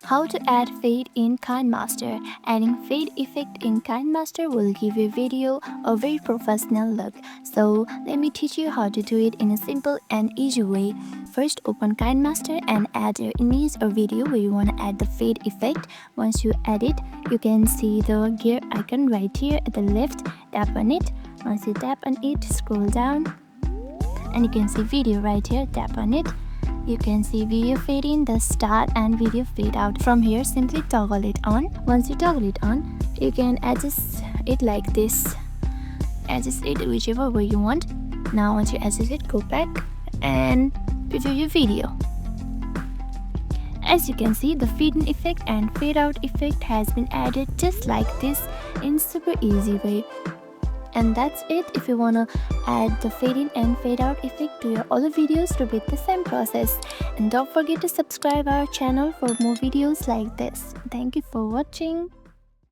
How to add fade in KineMaster. Adding fade effect in KineMaster will give your video a very professional look. So let me teach you how to do it in a simple and easy way. First, open KineMaster and add your image or video where you want to add the fade effect. Once you add it, you can see the gear icon right here at the left. Tap on it. Once you tap on it, scroll down and you can see video right here. Tap on it. You can see video fade in, the start and video fade out. From here, simply toggle it on. Once you toggle it on, you can adjust it like this. Adjust it whichever way you want. Now once you adjust it, go back and preview your video. As you can see, the fade in effect and fade out effect has been added just like this in super easy way. And that's it. If you wanna add the fade in and fade out effect to your other videos, repeat the same process. And don't forget to subscribe our channel for more videos like this. Thank you for watching.